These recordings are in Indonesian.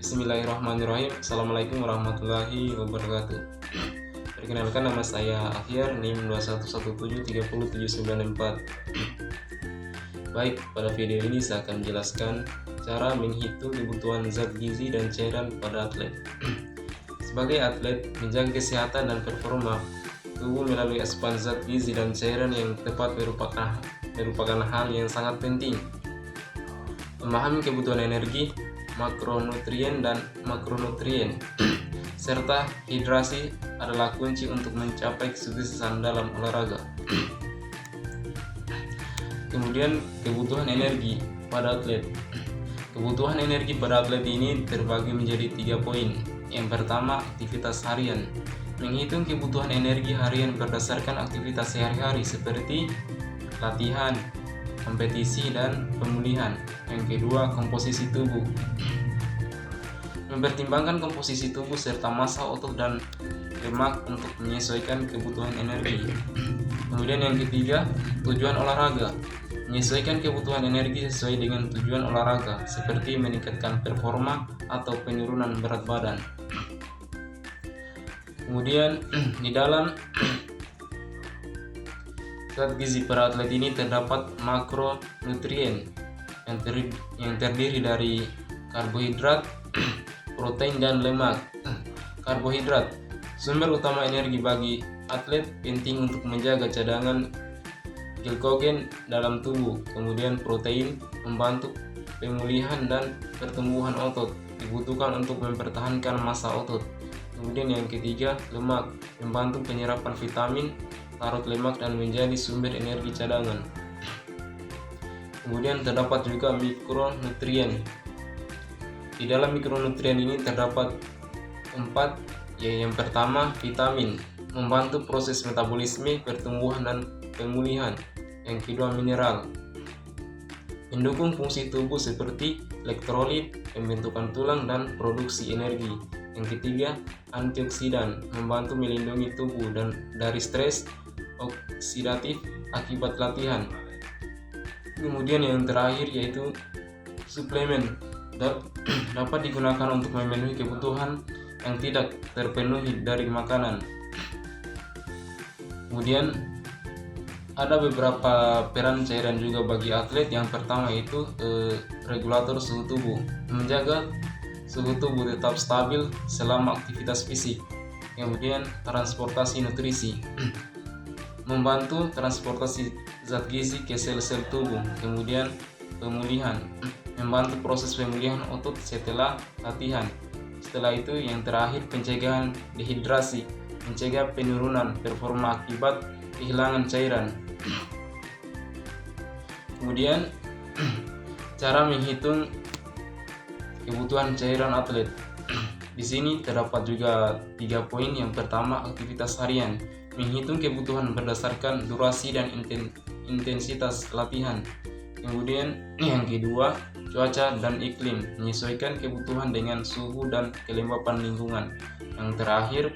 Bismillahirrahmanirrahim. Assalamualaikum warahmatullahi wabarakatuh. Perkenalkan, nama saya Ahyar, NIM 21173074. Baik, pada video ini saya akan menjelaskan cara menghitung kebutuhan zat gizi dan cairan pada atlet. Sebagai atlet, menjaga kesehatan dan performa tubuh melalui asupan zat gizi dan cairan yang tepat merupakan hal yang sangat penting. Memahami kebutuhan energi, makronutrien dan makronutrien serta hidrasi adalah kunci untuk mencapai kesuksesan dalam olahraga. Kemudian kebutuhan energi pada atlet. Kebutuhan energi pada atlet ini terbagi menjadi 3 poin. Yang pertama, aktivitas harian. Menghitung kebutuhan energi harian berdasarkan aktivitas sehari-hari seperti latihan, kompetisi, dan pemulihan. Yang kedua, komposisi tubuh. Mempertimbangkan komposisi tubuh serta massa otot dan lemak untuk menyesuaikan kebutuhan energi. Kemudian yang ketiga, tujuan olahraga. Menyesuaikan kebutuhan energi sesuai dengan tujuan olahraga, seperti meningkatkan performa atau penurunan berat badan. Kemudian di dalam zat gizi pada atlet ini terdapat makronutrien yang terdiri dari karbohidrat, protein, dan lemak. Karbohidrat, sumber utama energi bagi atlet, penting untuk menjaga cadangan glikogen dalam tubuh. Kemudian protein, membantu pemulihan dan pertumbuhan otot, dibutuhkan untuk mempertahankan massa otot. Kemudian yang ketiga, lemak, membantu penyerapan vitamin, larut lemak, dan menjadi sumber energi cadangan. Kemudian terdapat juga mikronutrien. Di dalam mikronutrien ini terdapat 4, yang pertama vitamin, membantu proses metabolisme, pertumbuhan, dan pemulihan. Yang kedua, mineral, mendukung fungsi tubuh seperti elektrolit, pembentukan tulang, dan produksi energi. Yang ketiga, antioksidan, membantu melindungi tubuh dari stres oksidatif akibat latihan. Kemudian yang terakhir yaitu suplemen, dapat digunakan untuk memenuhi kebutuhan yang tidak terpenuhi dari makanan. Kemudian ada beberapa peran cairan juga bagi atlet. Yang pertama itu regulator suhu tubuh, menjaga suhu tubuh tetap stabil selama aktivitas fisik. Kemudian transportasi nutrisi, membantu transportasi zat gizi ke sel-sel tubuh. Kemudian pemulihan, membantu proses pemulihan otot setelah latihan. Setelah itu yang terakhir, pencegahan dehidrasi, mencegah penurunan performa akibat kehilangan cairan. Kemudian cara menghitung kebutuhan cairan atlet. Di sini terdapat juga 3 poin. Yang pertama, aktivitas harian, menghitung kebutuhan berdasarkan durasi dan intensitas latihan. Kemudian yang kedua, cuaca dan iklim, menyesuaikan kebutuhan dengan suhu dan kelembapan lingkungan. Yang terakhir,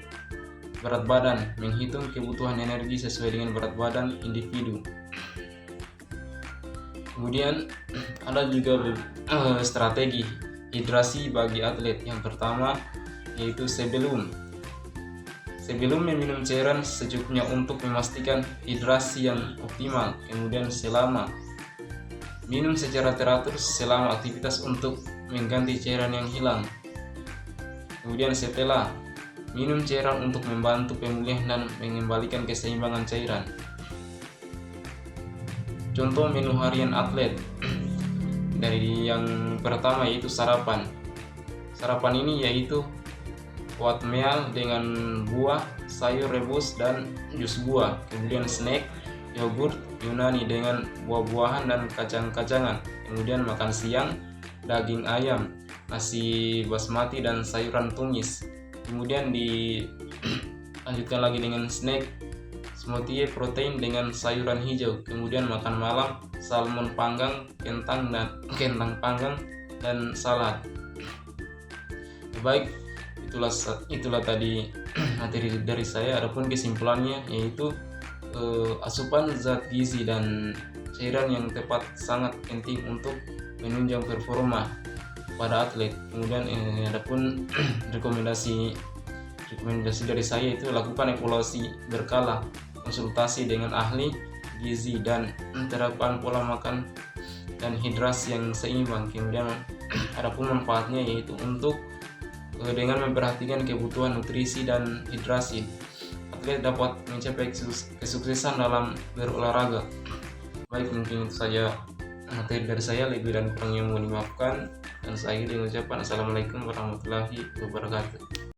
berat badan, menghitung kebutuhan energi sesuai dengan berat badan individu. Kemudian ada juga strategi hidrasi bagi atlet. Yang pertama yaitu sebelum meminum cairan secukupnya untuk memastikan hidrasi yang optimal. Kemudian selama, minum secara teratur selama aktivitas untuk mengganti cairan yang hilang. Kemudian setelah, minum cairan untuk membantu pemulihan dan mengembalikan keseimbangan cairan. Contoh menu harian atlet. Dari yang pertama yaitu sarapan. Sarapan ini yaitu oatmeal dengan buah, sayur rebus, dan jus buah. Kemudian snack, yogurt Yunani dengan buah-buahan dan kacang-kacangan. Kemudian makan siang, daging ayam, nasi basmati, dan sayuran tumis. Kemudian dilanjutkan lagi dengan snack, smoothie protein dengan sayuran hijau. Kemudian makan malam, salmon panggang, kentang panggang, dan salad. Baik, itulah tadi materi dari saya. Adapun kesimpulannya yaitu asupan zat gizi dan cairan yang tepat sangat penting untuk menunjang performa pada atlet. Kemudian adapun rekomendasi dari saya itu lakukan evaluasi berkala, konsultasi dengan ahli gizi, dan terapkan pola makan dan hidrasi yang seimbang. Kemudian adapun manfaatnya yaitu untuk dengan memperhatikan kebutuhan nutrisi dan hidrasi, atlet dapat mencapai kesuksesan dalam berolahraga. Baik, mungkin itu saja materi dari saya, lebih dan kurangnya mohon dimaafkan, dan saya ingin mengucapkan assalamualaikum warahmatullahi wabarakatuh.